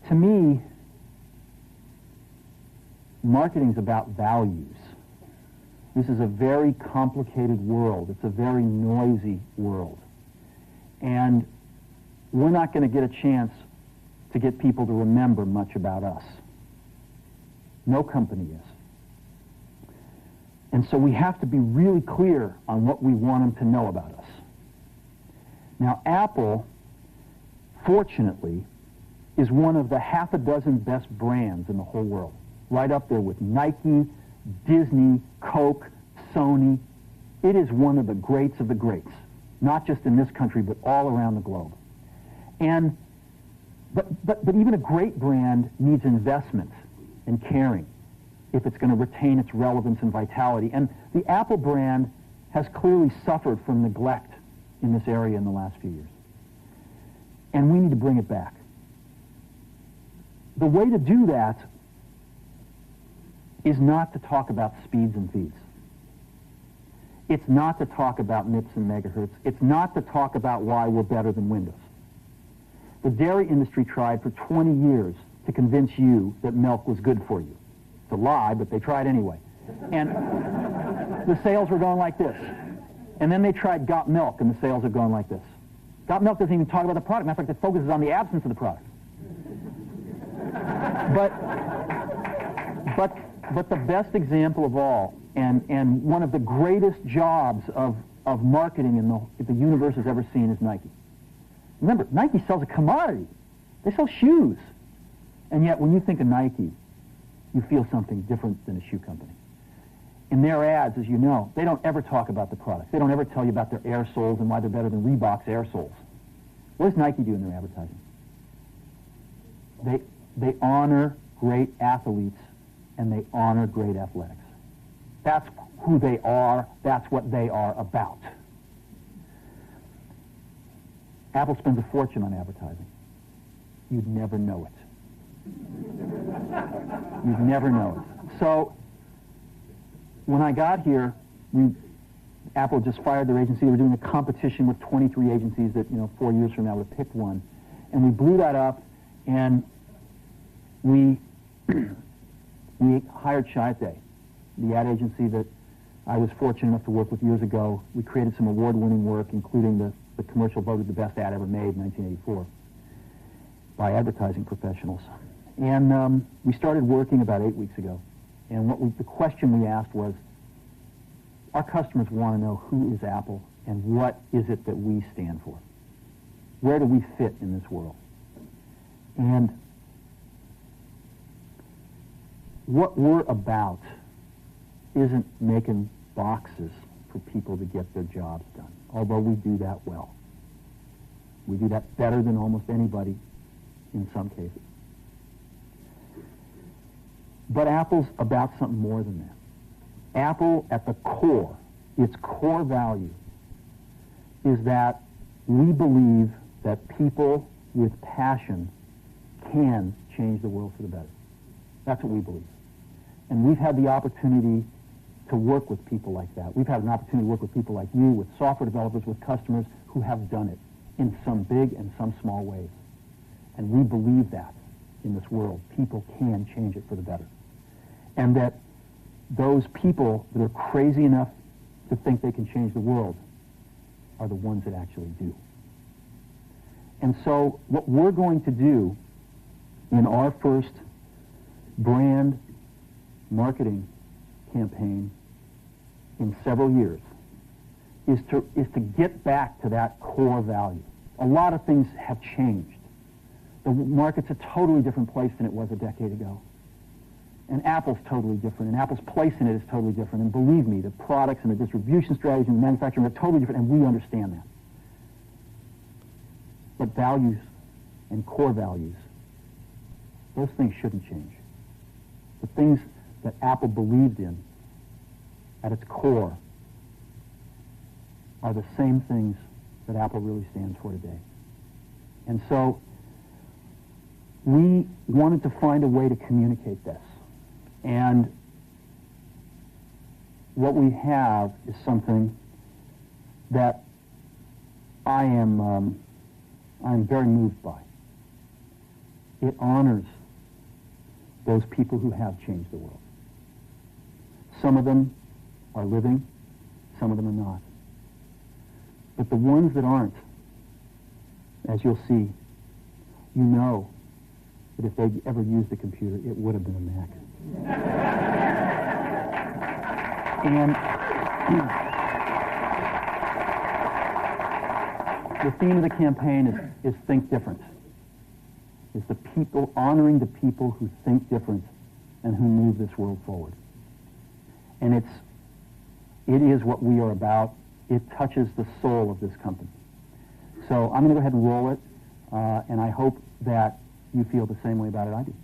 To me, marketing is about values. This is a very complicated world. It's a very noisy world. And we're not going to get a chance to get people to remember much about us. No company is. And so we have to be really clear on what we want them to know about us. Now, Apple, fortunately, is one of the half a dozen best brands in the whole world. Right up there with Nike, Disney, Coke, Sony. It is one of the greats of the greats, not just in this country, but all around the globe. And but even a great brand needs investment and caring if it's going to retain its relevance and vitality. And the Apple brand has clearly suffered from neglect in this area in the last few years. And we need to bring it back. The way to do that is not to talk about speeds and feeds. It's not to talk about MIPS and megahertz. It's not to talk about why we're better than Windows. The dairy industry tried for 20 years to convince you that milk was good for you. It's a lie, but they tried anyway. And the sales were going like this. And then they tried Got Milk, and the sales are going like this. Got Milk doesn't even talk about the product. Matter of fact, it focuses on the absence of the product. But the best example of all, and one of the greatest jobs of marketing the universe has ever seen is Nike. Remember, Nike sells a commodity. They sell shoes. And yet, when you think of Nike, you feel something different than a shoe company. In their ads, as you know, they don't ever talk about the product. They don't ever tell you about their air soles and why they're better than Reebok's air soles. What does Nike do in their advertising? They honor great athletes and they honor great athletics. That's who they are. That's what they are about. Apple spends a fortune on advertising. You'd never know it. You'd never know it. So when I got here, Apple just fired their agency. They were doing a competition with 23 agencies that, 4 years from now would have picked one. And we blew that up, and we hired Chiat, the ad agency that I was fortunate enough to work with years ago. We created some award-winning work, including the commercial voted the best ad ever made in 1984 by advertising professionals. And we started working about 8 weeks ago. And the question we asked was, our customers want to know who is Apple and what is it that we stand for? Where do we fit in this world? And what we're about isn't making boxes for people to get their jobs done, although we do that well. We do that better than almost anybody in some cases. But Apple's about something more than that. Apple, at the core, its core value, is that we believe that people with passion can change the world for the better. That's what we believe. And we've had the opportunity to work with people like that. We've had an opportunity to work with people like you, with software developers, with customers who have done it in some big and some small ways. And we believe that in this world, people can change it for the better. And that those people that are crazy enough to think they can change the world are the ones that actually do. And so what we're going to do in our first brand marketing campaign in several years is to get back to that core value. A lot of things have changed. The market's a totally different place than it was a decade ago. And Apple's totally different, and Apple's place in it is totally different. And believe me, the products and the distribution strategy and the manufacturing are totally different, and we understand that. But values and core values, those things shouldn't change. The things that Apple believed in at its core are the same things that Apple really stands for today. And so we wanted to find a way to communicate this. And what we have is something that I'm very moved by. It honors those people who have changed the world. Some of them are living, some of them are not. But the ones that aren't, as you'll see, you know that if they'd ever used a computer, it would have been a Mac. And the theme of the campaign is Think Different. It's the people, honoring the people who think different and who move this world forward. And it is what we are about. It touches the soul of this company. So I'm going to go ahead and roll it, and I hope that you feel the same way about it I do.